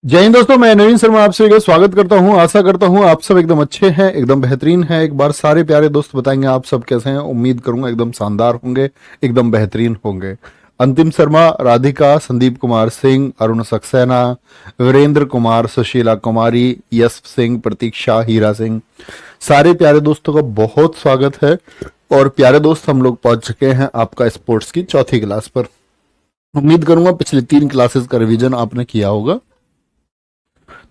जय हिंद दोस्तों, मैं नवीन शर्मा आपसे एक स्वागत करता हूं। आशा करता हूं आप सब एकदम अच्छे हैं, एकदम बेहतरीन हैं। एक बार सारे प्यारे दोस्त बताएंगे आप सब कैसे हैं। उम्मीद करूंगा एकदम शानदार होंगे, एकदम बेहतरीन होंगे। अंतिम शर्मा, राधिका, संदीप कुमार सिंह, अरुण सक्सेना, वीरेंद्र कुमार, सुशीला कुमारी, यश सिंह, प्रतीक्षा, हीरा सिंह, सारे प्यारे दोस्तों का बहुत स्वागत है। और प्यारे दोस्त, हम लोग पहुंच चुके हैं आपका स्पोर्ट्स की चौथी क्लास पर। उम्मीद करूंगा पिछले 3 क्लासेस का रिवीजन आपने किया होगा।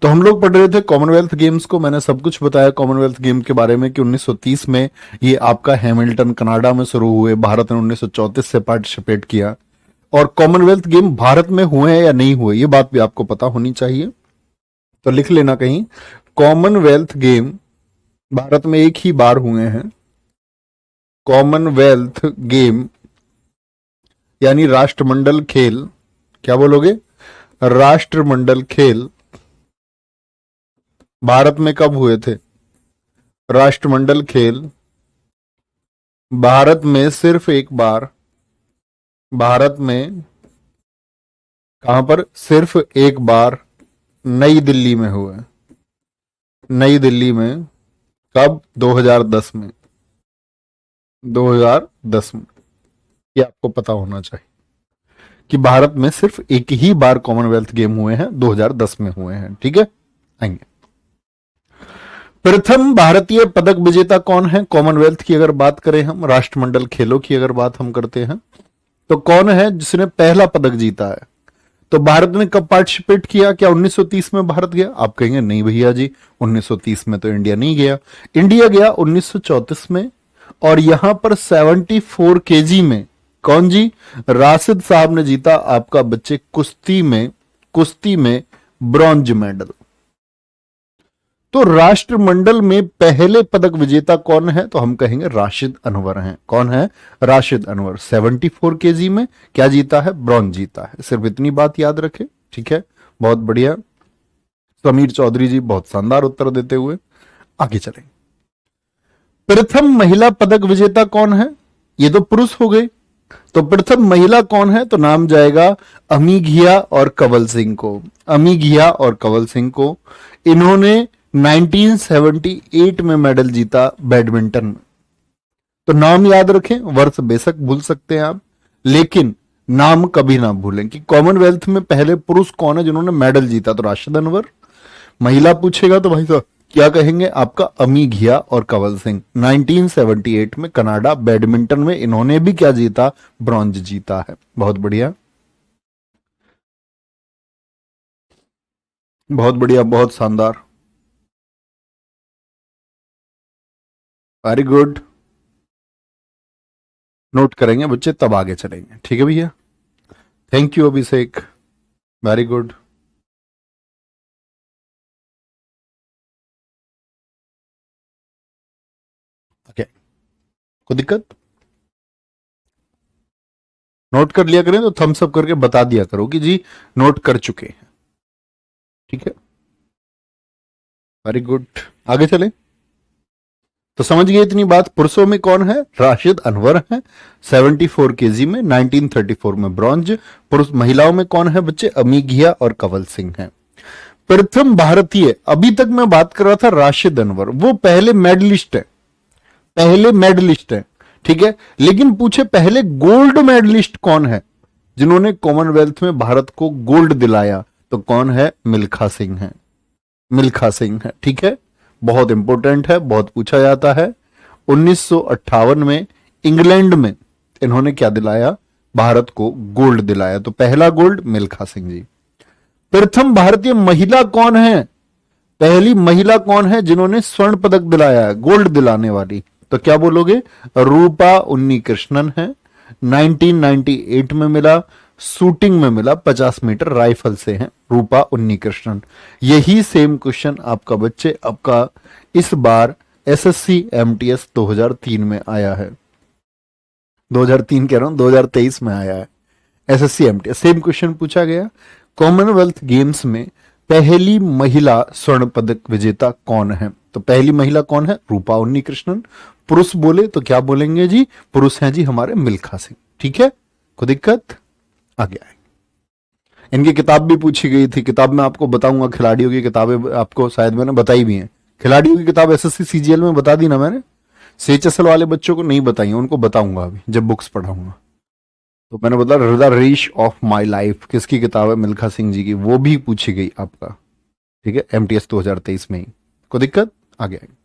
तो हम लोग पढ़ रहे थे कॉमनवेल्थ गेम्स को। मैंने सब कुछ बताया कॉमनवेल्थ गेम के बारे में कि 1930 में ये आपका हैमिल्टन कनाडा में शुरू हुए। भारत ने 1934 से पार्टिसिपेट किया। और कॉमनवेल्थ गेम भारत में हुए हैं या नहीं हुए, ये बात भी आपको पता होनी चाहिए, तो लिख लेना कहीं। कॉमनवेल्थ गेम भारत में एक ही बार हुए हैं। कॉमनवेल्थ गेम यानी राष्ट्रमंडल खेल, क्या बोलोगे, राष्ट्रमंडल खेल भारत में कब हुए थे? राष्ट्रमंडल खेल भारत में सिर्फ एक बार, भारत में कहां पर? सिर्फ एक बार नई दिल्ली में हुए। नई दिल्ली में कब? 2010 में। 2010 में। ये आपको पता होना चाहिए कि भारत में सिर्फ एक ही बार कॉमनवेल्थ गेम हुए हैं, 2010 में हुए हैं। ठीक है, आएंगे। प्रथम भारतीय पदक विजेता कौन है? कॉमनवेल्थ की अगर बात करें हम, राष्ट्रमंडल खेलों की अगर बात हम करते हैं, तो कौन है जिसने पहला पदक जीता है? तो भारत ने कब पार्टिसिपेट किया? क्या 1930 में भारत गया? आप कहेंगे नहीं भैया जी, 1930 में तो इंडिया नहीं गया। इंडिया गया 1934 में। और यहां पर 74 केजी में कौन जी? राशिद साहब ने जीता आपका बच्चे कुश्ती में ब्रॉन्ज मेडल। तो राष्ट्रमंडल में पहले पदक विजेता कौन है? तो हम कहेंगे राशिद अनवर हैं। कौन है? राशिद अनवर। 74 केजी में क्या जीता है? ब्रॉन्ज जीता है। सिर्फ इतनी बात याद रखें, ठीक है, बहुत बढ़िया। समीर चौधरी जी बहुत शानदार उत्तर देते हुए आगे चलें। प्रथम महिला पदक विजेता कौन है? ये तो पुरुष हो गए, तो प्रथम महिला कौन है? तो नाम जाएगा अमी घिया और कंवल सिंह को। अमी घिया और कंवल सिंह को। इन्होंने 1978 में मेडल जीता बैडमिंटन में। तो नाम याद रखें, वर्ष बेशक भूल सकते हैं आप, लेकिन नाम कभी ना भूलें कि कॉमनवेल्थ में पहले पुरुष कौन है जिन्होंने मेडल जीता? तो राशिद अनवर। महिला पूछेगा तो भाई साहब क्या कहेंगे? आपका अमी घिया और कंवल सिंह। 1978 में कनाडा बैडमिंटन में इन्होंने भी क्या जीता? ब्रॉन्ज जीता है। बहुत बढ़िया, बहुत बढ़िया, बहुत शानदार, वेरी गुड। नोट करेंगे बच्चे, तब आगे चलेंगे। ठीक है भैया, thank you Abhishek, very good. Okay, कोई दिक्कत? नोट कर लिया करें तो थम्स अप करके बता दिया करो कि जी नोट कर चुके हैं। ठीक है, वेरी गुड, आगे चलें। तो समझ गए इतनी बात। पुरुषों में कौन है? राशिद अनवर है, 74 केजी में, 1934 में ब्रॉन्ज। पुरुष महिलाओं में कौन है बच्चे? अमी घिया और कंवल सिंह हैं। प्रथम भारतीय, अभी तक मैं बात कर रहा था राशिद अनवर, वो पहले मेडलिस्ट है, पहले मेडलिस्ट है, ठीक है। लेकिन पूछे पहले गोल्ड मेडलिस्ट कौन है जिन्होंने कॉमनवेल्थ में भारत को गोल्ड दिलाया? तो कौन है? मिल्खा सिंह है, मिल्खा सिंह है। ठीक है, बहुत इंपॉर्टेंट है, बहुत पूछा जाता है। 1958 में इंग्लैंड में इन्होंने क्या दिलाया? भारत को गोल्ड दिलाया। तो पहला गोल्ड मिल्खा सिंह जी। प्रथम भारतीय महिला कौन है? पहली महिला कौन है जिन्होंने स्वर्ण पदक दिलाया है, गोल्ड दिलाने वाली? तो क्या बोलोगे? रूपा उन्नी कृष्णन है। 1998 में मिला, शूटिंग में मिला, 50 मीटर राइफल से हैं रूपा उन्नी कृष्णन। यही सेम क्वेश्चन आपका बच्चे आपका इस बार एसएससी एमटीएस 2003 में आया है। 2003 कह रहा हूं, 2023 में आया है एसएससी एमटीएस। सेम क्वेश्चन पूछा गया, कॉमनवेल्थ गेम्स में पहली महिला स्वर्ण पदक विजेता कौन है? तो पहली महिला कौन है? रूपा उन्नी कृष्णन। पुरुष बोले तो क्या बोलेंगे जी? पुरुष हैं जी हमारे मिल्खा सिंह। ठीक है, कोई दिक्कत? आगे आए। इनकी किताब भी पूछी गई थी, किताब में आपको बताऊंगा, खिलाड़ियों की किताबें आपको शायद मैंने बताई भी हैं। खिलाड़ियों की किताब एसएससी सीजीएल में बता दी ना मैंने, सीएचएसएल वाले बच्चों को नहीं बताई, उनको बताऊंगा अभी जब बुक्स पढ़ाऊंगा। तो मैंने बताया द रेश ऑफ माई लाइफ किसकी किताब है, मिल्खा सिंह जी की, वो भी पूछी गई आपका, ठीक है, एमटीएस 2023 में ही। कोई दिक्कत? आगे आएंगे।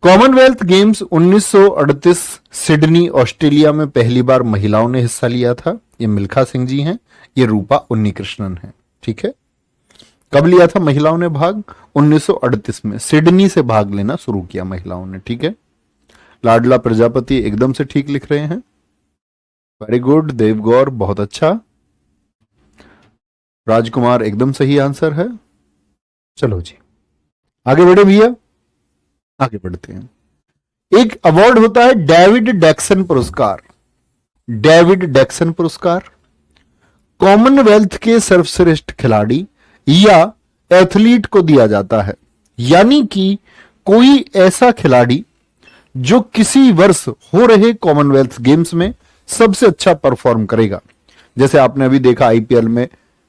कॉमनवेल्थ गेम्स 1938 सिडनी ऑस्ट्रेलिया में पहली बार महिलाओं ने हिस्सा लिया था। ये मिल्खा सिंह जी हैं, ये रूपा उन्नीकृष्णन है, ठीक है। कब लिया था महिलाओं ने भाग? 1938 में सिडनी से भाग लेना शुरू किया महिलाओं ने, ठीक है। लाडला प्रजापति एकदम से ठीक लिख रहे हैं, वेरी गुड। देवगौर बहुत अच्छा। राजकुमार एकदम सही आंसर है। चलो जी आगे बढ़े भैया, आगे बढ़ते हैं। एक अवार्ड होता है डेविड डैक्सन पुरस्कार। डेविड डैक्सन पुरस्कार कॉमनवेल्थ के सर्वश्रेष्ठ खिलाड़ी या एथलीट को दिया जाता है, यानी कि कोई ऐसा खिलाड़ी जो किसी वर्ष हो रहे कॉमनवेल्थ गेम्स में सबसे अच्छा परफॉर्म करेगा। जैसे आपने अभी देखा आईपीएल में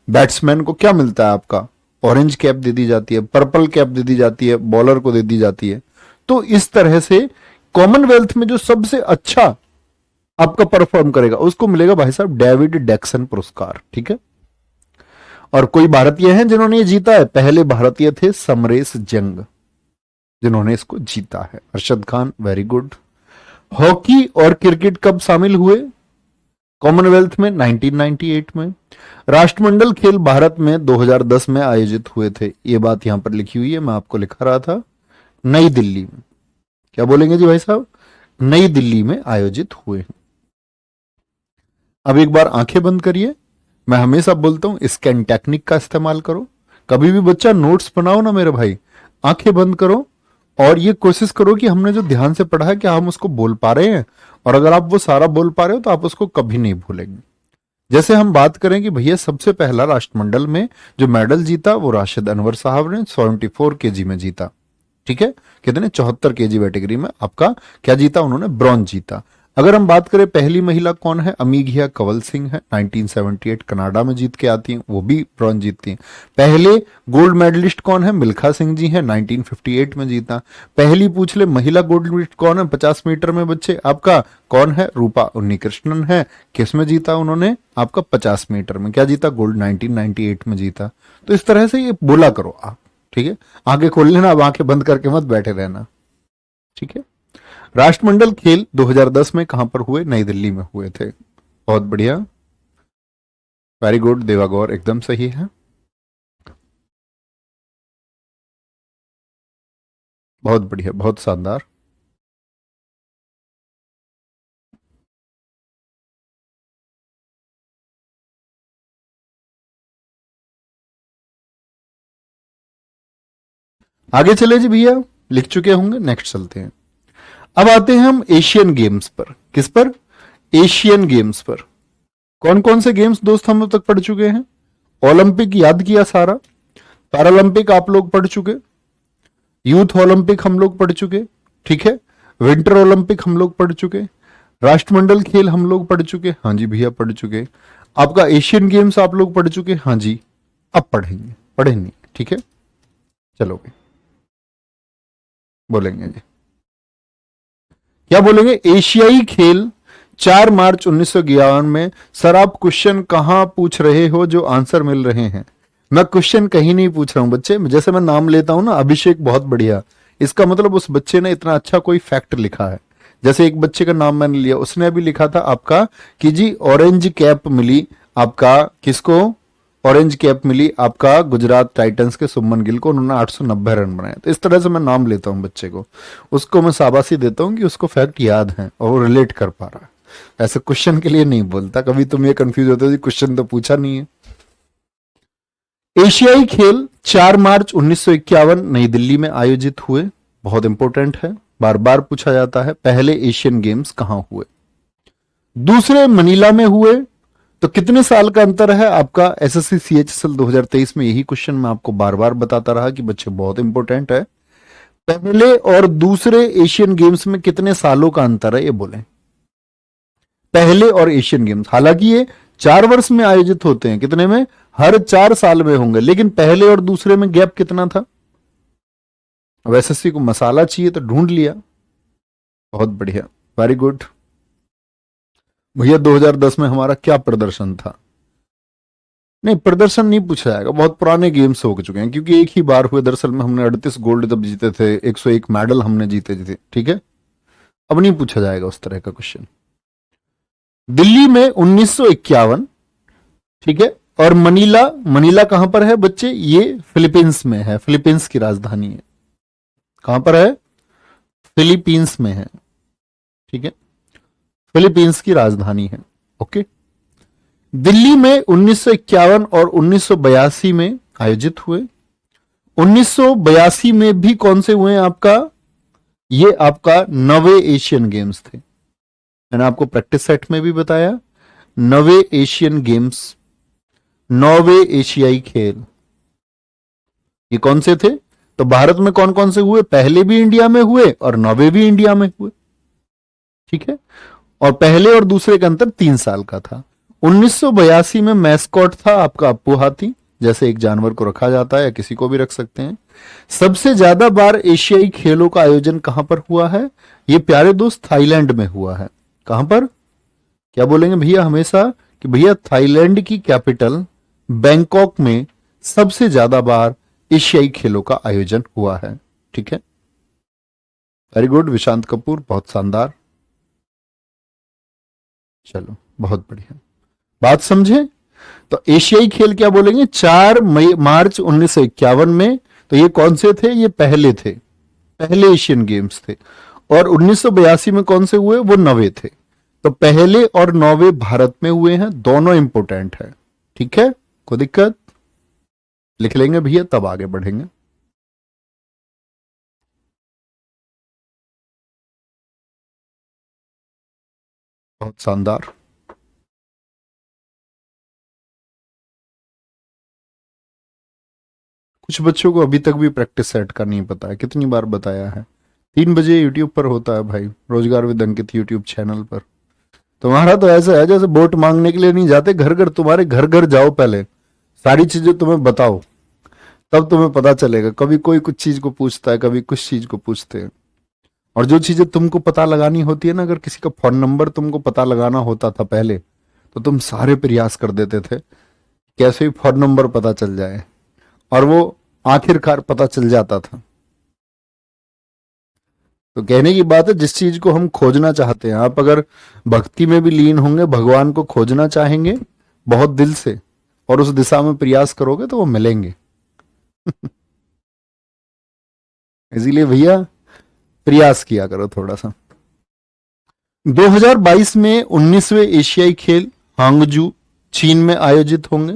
बैट्समैन को क्या मिलता है, आपका ऑरेंज कैप दे दी जाती है, पर्पल कैप दे दी जाती है, बॉलर को दे दी जाती है। तो इस तरह से कॉमनवेल्थ में जो सबसे अच्छा आपका परफॉर्म करेगा उसको मिलेगा भाई साहब डेविड डैक्सन पुरस्कार, ठीक है। और कोई भारतीय हैं जिन्होंने ये जीता है? पहले भारतीय थे समरेश जंग, जिन्होंने इसको जीता है। Arshad Khan very good. Hockey और क्रिकेट कब शामिल हुए कॉमनवेल्थ में? 1998 में। राष्ट्रमंडल खेल भारत में 2010 में आयोजित हुए थे। ये बात यहां पर लिखी हुई है, मैं आपको लिखा रहा था, नई दिल्ली में। क्या बोलेंगे जी भाई साहब? नई दिल्ली में आयोजित हुए। अब एक बार आंखें बंद करिए, मैं हमेशा बोलता हूं स्कैन टेक्निक का इस्तेमाल करो। कभी भी बच्चा नोट्स बनाओ ना मेरे भाई, आंखें बंद करो और ये कोशिश करो कि हमने जो ध्यान से पढ़ा है क्या हम उसको बोल पा रहे हैं। और अगर आप वो सारा बोल पा रहे हो तो आप उसको कभी नहीं भूलेंगे। जैसे हम बात करें कि भैया सबसे पहला राष्ट्रमंडल में जो मेडल जीता वो राशिद अनवर साहब ने 74 केजी में जीता, ठीक है। कितने? 74 केजी कैटेगरी में आपका क्या जीता उन्होंने? ब्रॉन्ज जीता। अगर हम बात करें पहली महिला कौन है, अमीघिया कंवल सिंह है, 1978 कनाडा में जीत के आती हैं, वो भी ब्रॉन्ज जीतती हैं। पहले गोल्ड मेडलिस्ट कौन है? मिल्खा सिंह जी हैं, 1958 में जीता। पहली पूछ ले महिला गोल्ड मेडलिस्ट कौन है 50 मीटर में बच्चे? आपका कौन है? रूपा उन्नीकृष्णन है। किस में जीता उन्होंने? आपका 50 मीटर में क्या जीता? गोल्ड 1998 में जीता। तो इस तरह से ये बोला करो आप, ठीक है। आंखें खोल लेना, अब आंखें बंद करके मत बैठे रहना, ठीक है। राष्ट्रमंडल खेल 2010 में कहां पर हुए? नई दिल्ली में हुए थे। बहुत बढ़िया, वेरी गुड। देवागौर एकदम सही है, बहुत बढ़िया, बहुत शानदार। आगे चले जी भैया, लिख चुके होंगे, नेक्स्ट चलते हैं। अब आते हैं हम एशियन गेम्स पर। किस पर? एशियन गेम्स पर। कौन कौन से गेम्स दोस्त हम अब तक पढ़ चुके हैं? ओलंपिक याद किया सारा, पैरालंपिक आप लोग पढ़ चुके, यूथ ओलंपिक हम लोग पढ़ चुके, ठीक है, विंटर ओलंपिक हम लोग पढ़ चुके, राष्ट्रमंडल खेल हम लोग पढ़ चुके, हाँ जी भैया पढ़ चुके। आपका एशियन गेम्स आप लोग पढ़ चुके, हाँ जी। अब पढ़ेंगे, पढ़े नहीं, ठीक है। चलोगे, बोलेंगे जी, क्या बोलेंगे? एशियाई खेल 4 मार्च 1951 में। सर आप क्वेश्चन कहां पूछ रहे हो जो आंसर मिल रहे हैं? मैं क्वेश्चन कहीं नहीं पूछ रहा हूं बच्चे, जैसे मैं नाम लेता हूं ना, अभिषेक बहुत बढ़िया, इसका मतलब उस बच्चे ने इतना अच्छा कोई फैक्ट लिखा है। जैसे एक बच्चे का नाम मैंने लिया, उसने अभी लिखा था आपका कि जी ऑरेंज कैप मिली आपका किसको? ऑरेंज कैप मिली आपका गुजरात टाइटंस के सुमन गिल को, उन्होंने 890 रन बनाए। तो इस तरह से मैं नाम लेता हूं बच्चे को, उसको मैं शाबाशी देता हूं कि उसको फैक्ट याद है और वो रिलेट कर पा रहा है। ऐसे क्वेश्चन के लिए नहीं बोलता, कभी तुम ये कंफ्यूज होते हो क्वेश्चन तो पूछा नहीं है। एशियाई खेल 4 मार्च 1951 नई दिल्ली में आयोजित हुए। बहुत इंपॉर्टेंट है, बार बार पूछा जाता है। पहले एशियन गेम्स कहां हुए? दूसरे मनीला में हुए। तो कितने साल का अंतर है आपका? एसएससी सीएचएसएल 2023 में यही क्वेश्चन मैं आपको बार बार बताता रहा कि बच्चे बहुत इंपॉर्टेंट है। पहले और दूसरे एशियन गेम्स में कितने सालों का अंतर है ये बोले? पहले और एशियन गेम्स, हालांकि ये 4 वर्ष में आयोजित होते हैं, कितने में? हर 4 साल में होंगे। लेकिन पहले और दूसरे में गैप कितना था? अब एसएससी को मसाला चाहिए तो ढूंढ लिया। बहुत बढ़िया, वेरी गुड। भैया 2010 में हमारा क्या प्रदर्शन था? नहीं, प्रदर्शन नहीं पूछा जाएगा, बहुत पुराने गेम्स हो चुके हैं, क्योंकि एक ही बार हुए। दरअसल में हमने 38 गोल्ड तब जीते थे, 101 मेडल हमने जीते थे, ठीक है। अब नहीं पूछा जाएगा उस तरह का क्वेश्चन। दिल्ली में 1951, ठीक है। और मनीला, मनीला कहां पर है बच्चे? ये फिलीपींस में है, फिलीपींस की राजधानी है। कहां पर है? फिलीपींस में है, ठीक है। फिलीपींस की राजधानी है, ओके। दिल्ली में 1951 और 1982 में आयोजित हुए। 1982 में भी कौन से हुए आपका? ये आपका 9वें एशियन गेम्स थे। मैंने आपको प्रैक्टिस सेट में भी बताया, 9वें एशियन गेम्स, 9वें एशियाई खेल, ये कौन से थे? तो भारत में कौन कौन से हुए? पहले भी इंडिया में हुए और 9वें भी इंडिया में हुए, ठीक है। और पहले और दूसरे का अंतर 3 साल का था। 1982 में मैस्कॉट था आपका अप्पू हाथी, जैसे एक जानवर को रखा जाता है या किसी को भी रख सकते हैं। सबसे ज्यादा बार एशियाई खेलों का आयोजन कहां पर हुआ है? ये प्यारे दोस्त थाईलैंड में हुआ है। कहां पर? क्या बोलेंगे भैया हमेशा कि भैया थाईलैंड की कैपिटल बैंकॉक में सबसे ज्यादा बार एशियाई खेलों का आयोजन हुआ है, ठीक है। वेरी गुड विशांत कपूर, बहुत शानदार। चलो बहुत बढ़िया, बात समझे? तो एशियाई खेल क्या बोलेंगे? 4 मार्च 1951 में। तो ये कौन से थे? ये पहले थे, पहले एशियन गेम्स थे। और 1982 में कौन से हुए? वो 9वें थे। तो पहले और 9वें भारत में हुए हैं, दोनों इंपोर्टेंट है, ठीक है। कोई दिक्कत? लिख लेंगे भैया, तब आगे बढ़ेंगे। बहुत शानदार। कुछ बच्चों को अभी तक भी प्रैक्टिस सेट का नहीं पता है, कितनी बार बताया है। 3 बजे यूट्यूब पर होता है भाई, रोजगार विद अंकित यूट्यूब चैनल पर। तुम्हारा तो ऐसा है जैसे वोट मांगने के लिए नहीं जाते घर घर, तुम्हारे घर घर जाओ, पहले सारी चीजें तुम्हें बताओ, तब तुम्हें पता चलेगा। कभी कोई कुछ चीज को पूछता है, कभी कुछ चीज को पूछते हैं। और जो चीजें तुमको पता लगानी होती है ना, अगर किसी का फोन नंबर तुमको पता लगाना होता था पहले, तो तुम सारे प्रयास कर देते थे कैसे भी फोन नंबर पता चल जाए, और वो आखिरकार पता चल जाता था। तो कहने की बात है, जिस चीज को हम खोजना चाहते हैं, आप अगर भक्ति में भी लीन होंगे, भगवान को खोजना चाहेंगे बहुत दिल से, और उस दिशा में प्रयास करोगे तो वो मिलेंगे। इसीलिए भैया प्रयास किया करो थोड़ा सा। 2022 में 19वें एशियाई खेल हांगजू चीन में आयोजित होंगे,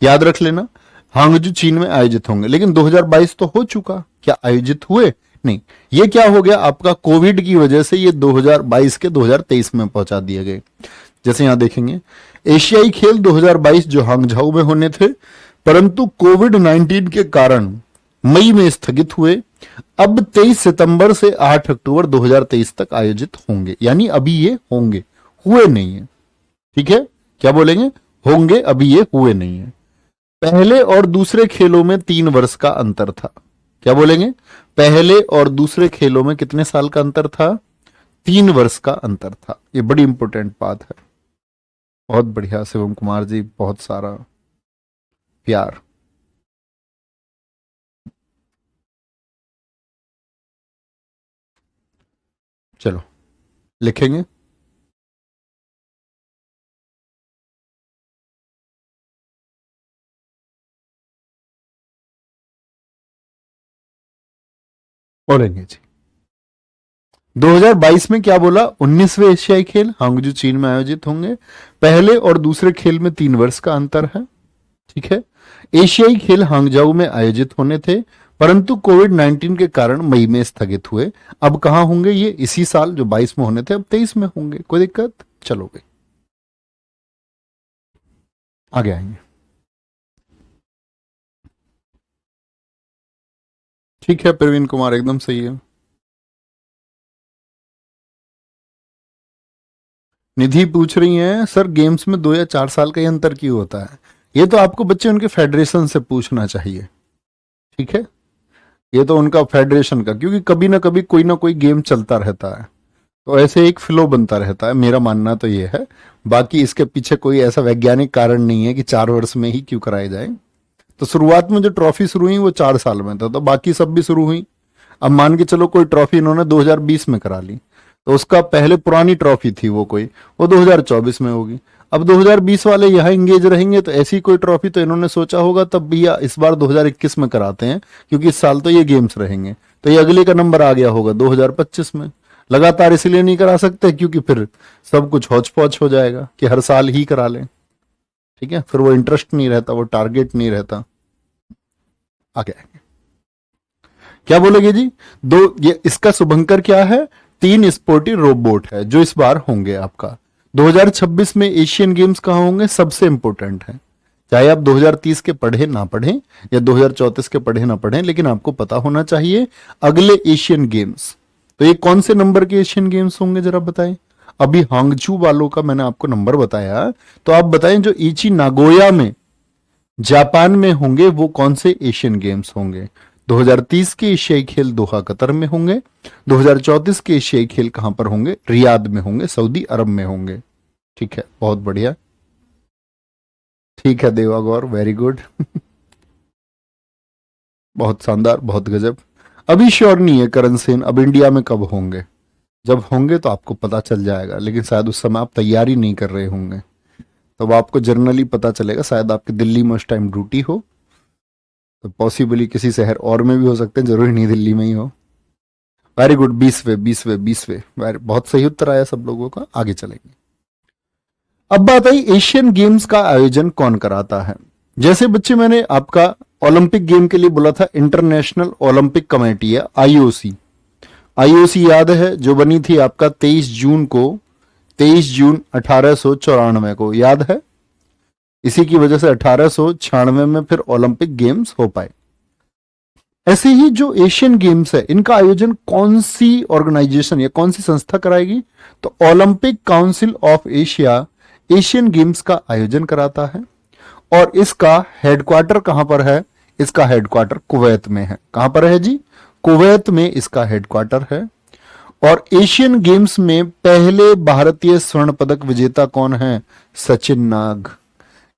याद रख लेना। हांगजू चीन में आयोजित होंगे। लेकिन 2022 तो हो चुका, क्या आयोजित हुए? नहीं। ये क्या हो गया आपका? कोविड की वजह से ये 2022 के 2023 में पहुंचा दिए गए। जैसे यहां देखेंगे, एशियाई खेल 2022 जो हांगझाऊ में होने थे, परंतु कोविड 19 के कारण मई में स्थगित हुए। अब 23 सितंबर से 8 अक्टूबर 2023 तक आयोजित होंगे, यानी अभी ये होंगे, हुए नहीं है, ठीक है। क्या बोलेंगे? होंगे, अभी ये हुए नहीं है। पहले और दूसरे खेलों में 3 वर्ष का अंतर था। क्या बोलेंगे? पहले और दूसरे खेलों में कितने साल का अंतर था? 3 वर्ष का अंतर था। ये बड़ी इंपॉर्टेंट बात है। बहुत बढ़िया शिवम कुमार जी, बहुत सारा प्यार। चलो लिखेंगे। बोलेंगे जी। 2022 में क्या बोला? 19वें एशियाई खेल हांगजू चीन में आयोजित होंगे। पहले और दूसरे खेल में 3 वर्ष का अंतर है, ठीक है। एशियाई खेल हांगजाऊ में आयोजित होने थे, परंतु कोविड 19 के कारण मई में स्थगित हुए। अब कहां होंगे? ये इसी साल जो 22 में होने थे, अब 23 में होंगे। कोई दिक्कत? चलो भाई आगे आएंगे। ठीक है प्रवीण कुमार, एकदम सही है। निधि पूछ रही हैं सर गेम्स में 2 या 4 साल का ही अंतर क्यों होता है? ये तो आपको बच्चे उनके फेडरेशन से पूछना चाहिए, ठीक है। ये तो उनका फेडरेशन का, क्योंकि कभी ना कभी कोई ना कोई गेम चलता रहता है, तो ऐसे एक फ्लो बनता रहता है, मेरा मानना तो ये है। बाकी इसके पीछे कोई ऐसा वैज्ञानिक कारण नहीं है कि 4 वर्ष में ही क्यों कराए जाए। तो शुरुआत में जो ट्रॉफी शुरू हुई वो 4 साल में था, तो बाकी सब भी शुरू हुई। अब मान के चलो कोई ट्रॉफी इन्होंने 2020 में करा ली, तो उसका पहले पुरानी ट्रॉफी थी वो कोई, वो 2024 में होगी। अब 2020 वाले यहाँ इंगेज रहेंगे, तो ऐसी कोई ट्रॉफी तो इन्होंने सोचा होगा तब भैया इस बार 2021 में कराते हैं, क्योंकि इस साल तो ये गेम्स रहेंगे, तो ये अगले का नंबर आ गया होगा 2025 में। लगातार इसलिए नहीं करा सकते क्योंकि फिर सब कुछ हौच पौच हो जाएगा कि हर साल ही करा लें, ठीक है। फिर वो इंटरेस्ट नहीं रहता, वो टारगेट नहीं रहता। आगे क्या बोलेगे जी? ये इसका शुभंकर क्या है? 3 स्पोर्टी रोबोट है जो इस बार होंगे आपका 2026 में। एशियन गेम्स कहाँ होंगे? सबसे इंपॉर्टेंट है, चाहे आप 2030 के पढ़े ना पढ़े या 2034 के पढ़े ना पढ़े, लेकिन आपको पता होना चाहिए अगले एशियन गेम्स। तो ये कौन से नंबर के एशियन गेम्स होंगे जरा बताएं। अभी हांगझू वालों का मैंने आपको नंबर बताया, तो आप बताएं जो इची नागोया में जापान में होंगे वो कौन से एशियन गेम्स होंगे। 2030 के एशियाई खेल दोहा कतर में होंगे। 2034 के एशियाई खेल कहां पर होंगे? रियाद में होंगे, सऊदी अरब में होंगे। ठीक है, बहुत बढ़िया। ठीक है देवा गौर, वेरी गुड। बहुत शानदार, बहुत गजब। अभी श्योर नहीं है करण सेन अब इंडिया में कब होंगे। जब होंगे तो आपको पता चल जाएगा, लेकिन शायद उस समय आप तैयारी नहीं कर रहे होंगे, तब आपको जनरली पता चलेगा। शायद आपकी दिल्ली में उस टाइम ड्यूटी हो, तो पॉसिबली किसी शहर और में भी हो सकते हैं, जरूरी नहीं दिल्ली में ही हो। वेरी गुड, 20वें बहुत सही उत्तर आया सब लोगों का। आगे चलेंगे। अब बात आई एशियन गेम्स का आयोजन कौन कराता है। जैसे बच्चे मैंने आपका ओलंपिक गेम के लिए बोला था, इंटरनेशनल ओलंपिक कमेटी है, आईओसी। आईओसी याद है जो बनी थी आपका 23 जून को, 23 जून 1894 को, याद है। इसी की वजह से 1896 में फिर ओलंपिक गेम्स हो पाए। ऐसे ही जो एशियन गेम्स है इनका आयोजन कौन सी ऑर्गेनाइजेशन या कौन सी संस्था कराएगी? तो Olympic council of Asia Asian games का आयोजन कराता है। और इसका हेडक्वार्टर कहां पर है? इसका हेडक्वार्टर कुवैत में है। कहां पर है जी? कुवैत में इसका हेडक्वार्टर है। और एशियन गेम्स में पहले भारतीय स्वर्ण पदक विजेता कौन है? सचिन नाग।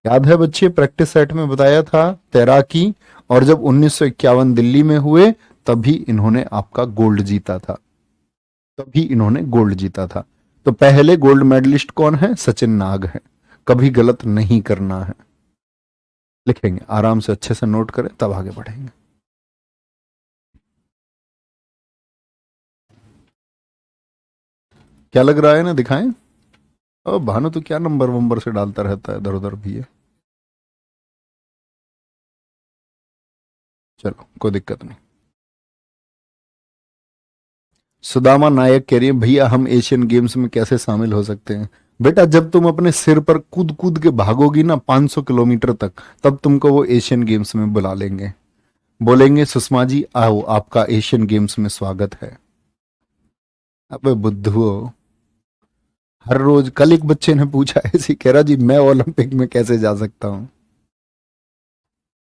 याद है बच्चे, प्रैक्टिस सेट में बताया था तैराकी, और जब 1951 दिल्ली में हुए तभी इन्होंने आपका गोल्ड जीता था, तभी इन्होंने गोल्ड जीता था। तो पहले गोल्ड मेडलिस्ट कौन है? सचिन नाग है। कभी गलत नहीं करना है, लिखेंगे आराम से, अच्छे से नोट करें तब आगे बढ़ेंगे। क्या लग रहा है ना, दिखाएं। ओ भानु तो क्या नंबर वंबर से डालता रहता है इधर उधर भी है। चलो कोई दिक्कत नहीं। सुदामा नायक कह रही है भैया हम एशियन गेम्स में कैसे शामिल हो सकते हैं? बेटा जब तुम अपने सिर पर कूद कूद के भागोगी ना 500 किलोमीटर तक, तब तुमको वो एशियन गेम्स में बुला लेंगे, बोलेंगे सुषमा जी आओ आपका एशियन गेम्स में स्वागत है। अबे बुद्धू, हर रोज, कल एक बच्चे ने पूछा ऐसे, कह रहा जी मैं ओलंपिक में कैसे जा सकता हूं।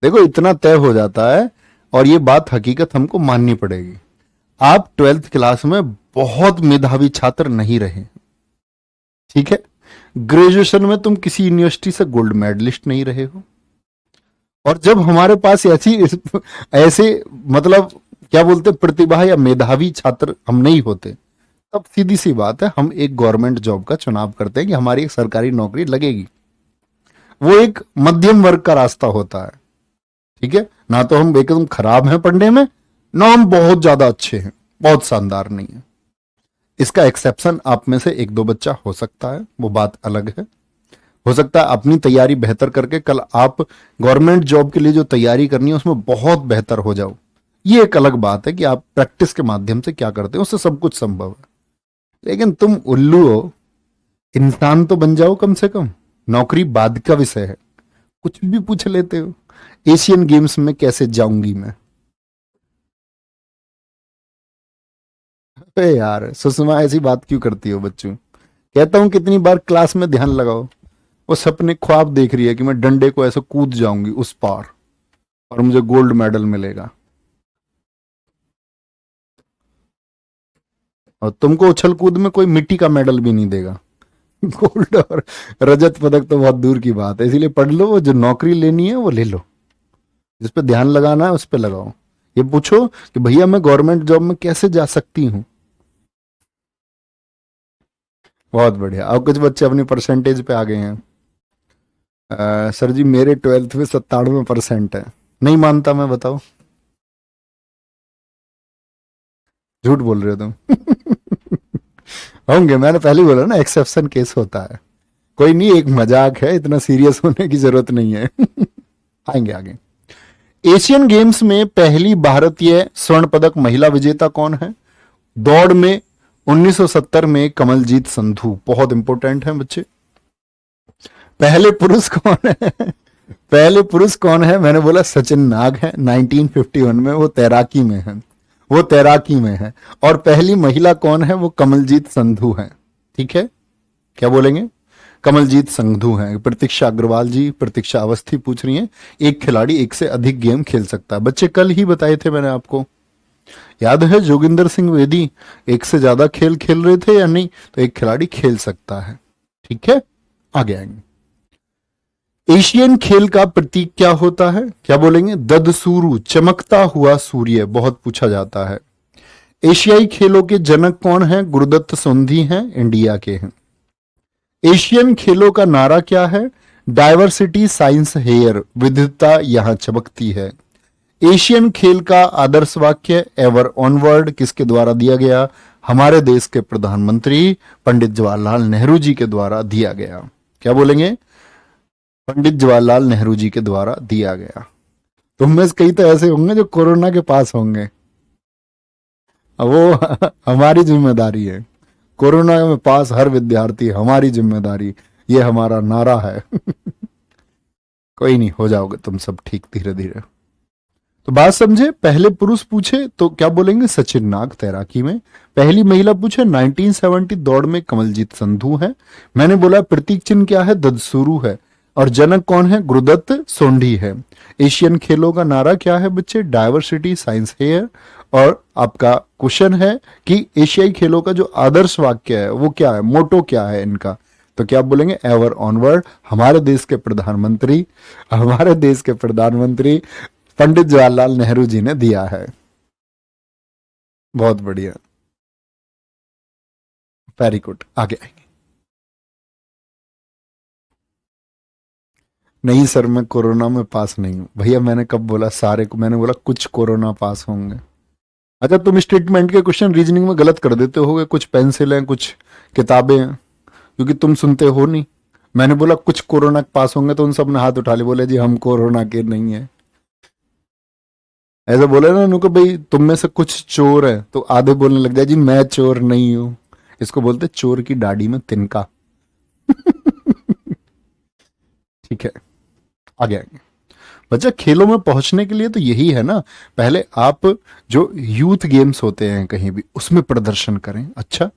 देखो इतना तय हो जाता है, और ये बात हकीकत हमको माननी पड़ेगी। आप 12th क्लास में बहुत मेधावी छात्र नहीं रहे, ठीक है। ग्रेजुएशन में तुम किसी यूनिवर्सिटी से गोल्ड मेडलिस्ट नहीं रहे हो, और जब हमारे पास ऐसी ऐसे मतलब क्या बोलते प्रतिभा या मेधावी छात्र हम नहीं होते, तब सीधी सी बात है हम एक गवर्नमेंट जॉब का चुनाव करते हैं कि हमारी एक सरकारी नौकरी लगेगी। वो एक मध्यम वर्ग का रास्ता होता है, ठीक है। ना तो हम एकदम खराब हैं पढ़ने में, ना हम बहुत ज्यादा अच्छे हैं, बहुत शानदार नहीं है। इसका एक्सेप्शन आप में से एक दो बच्चा हो सकता है, वो बात अलग है। हो सकता है अपनी तैयारी बेहतर करके कल आप गवर्नमेंट जॉब के लिए जो तैयारी करनी है उसमें बहुत बेहतर हो जाओ। ये एक अलग बात है कि आप प्रैक्टिस के माध्यम से क्या करते हो, उससे सब कुछ संभव है। लेकिन तुम उल्लू हो, इंसान तो बन जाओ कम से कम। नौकरी बाद का विषय है, कुछ भी पूछ लेते हो। एशियन गेम्स में कैसे जाऊंगी मैं? अरे यार सुषमा ऐसी बात क्यों करती हो बच्चों? कहता हूं कितनी बार क्लास में ध्यान लगाओ। वो सपने ख्वाब देख रही है कि मैं डंडे को ऐसे कूद जाऊंगी उस पार और मुझे गोल्ड मेडल मिलेगा, और तुमको उछल कूद में कोई मिट्टी का मेडल भी नहीं देगा। गोल्ड और रजत पदक तो बहुत दूर की बात है। इसीलिए पढ़ लो, जो नौकरी लेनी है वो ले लो, जिस पे ध्यान लगाना है उस पे लगाओ। ये पूछो कि भैया मैं गवर्नमेंट जॉब में कैसे जा सकती हूँ। बहुत बढ़िया। अब कुछ बच्चे अपनी परसेंटेज पे आ गए हैं। सर जी मेरे 12th में 97% है। नहीं मानता मैं, बताओ। झूठ बोल रहे हो तुम। होंगे, मैंने पहले ही बोला ना, एक्सेप्शन केस होता है। कोई नहीं, एक मजाक है, इतना सीरियस होने की जरूरत नहीं है। आएंगे आगे। एशियन गेम्स में पहली भारतीय स्वर्ण पदक महिला विजेता कौन है? दौड़ में 1970 में कमलजीत संधू। बहुत इंपॉर्टेंट है बच्चे। पहले पुरुष कौन है? पहले पुरुष कौन है? मैंने बोला सचिन नाग है 1951 में, वो तैराकी में है, वो तैराकी में है। और पहली महिला कौन है? वो कमलजीत संधू है। ठीक है, क्या बोलेंगे? कमलजीत संधू हैं। प्रतीक्षा अग्रवाल जी, प्रतीक्षा अवस्थी पूछ रही हैं, एक खिलाड़ी एक से अधिक गेम खेल सकता है? बच्चे कल ही बताए थे मैंने आपको, याद है? जोगिंदर सिंह बेदी एक से ज्यादा खेल खेल रहे थे या नहीं? तो एक खिलाड़ी खेल सकता है। ठीक है, आगे आएंगे। एशियन खेल का प्रतीक क्या होता है? क्या बोलेंगे? ददसूरु, चमकता हुआ सूर्य, बहुत पूछा जाता है। एशियाई खेलों के जनक कौन है? गुरुदत्त सोंधी हैं, इंडिया के हैं। एशियन खेलों का नारा क्या है? डायवर्सिटी साइंस हेयर, विविधता यहां चमकती है। एशियन खेल का आदर्श वाक्य एवर ऑनवर्ड किसके द्वारा दिया गया? हमारे देश के प्रधानमंत्री पंडित जवाहरलाल नेहरू जी के द्वारा दिया गया। क्या बोलेंगे? पंडित जवाहरलाल नेहरू जी के द्वारा दिया गया। तुम में से कई तो ऐसे होंगे जो कोरोना के पास होंगे, अब वो हमारी जिम्मेदारी है। कोरोना में पास हर विद्यार्थी हमारी जिम्मेदारी, ये हमारा नारा है। कोई नहीं, हो जाओगे तुम सब ठीक धीरे धीरे। तो बात समझे? पहले पुरुष पूछे तो क्या बोलेंगे? सचिन नाग तैराकी में। पहली महिला पूछे 1970 दौड़ में कमलजीत संधू है। मैंने बोला प्रतीक चिन्ह क्या है? ददसूरु है। और जनक कौन है? गुरुदत्त सोंढी है। एशियन खेलों का नारा क्या है बच्चे? Diversity science here. और आपका क्वेश्चन है कि एशियाई खेलों का जो आदर्श वाक्य है वो क्या है, मोटो क्या है इनका? तो क्या बोलेंगे? Ever onward. हमारे देश के प्रधानमंत्री पंडित जवाहरलाल नेहरू जी ने दिया है। बहुत बढ़िया, वेरी गुड। आगे आएंगे। नहीं सर, मैं कोरोना में पास नहीं हूं। भैया मैंने कब बोला सारे को? मैंने बोला कुछ कोरोना पास होंगे। अच्छा, तुम स्टेटमेंट के क्वेश्चन रीजनिंग में गलत कर देते होगे, कुछ पेंसिल हैं कुछ किताबें हैं, क्योंकि तुम सुनते हो नहीं। मैंने बोला कुछ कोरोना पास होंगे तो उन सब ने हाथ उठा लिए, बोले जी हम कोरोना के नहीं है। ऐसा बोले ना उनको, भाई तुम में से कुछ चोर है, तो आधे बोलने लग जाए जी मैं चोर नहीं हूं। इसको बोलते चोर की दाढ़ी में तिनका। ठीक है, आगे आएंगे। बच्चा खेलों में पहुंचने के लिए तो यही है ना, पहले आप जो यूथ गेम्स होते हैं कहीं भी उसमें प्रदर्शन करें। अच्छा,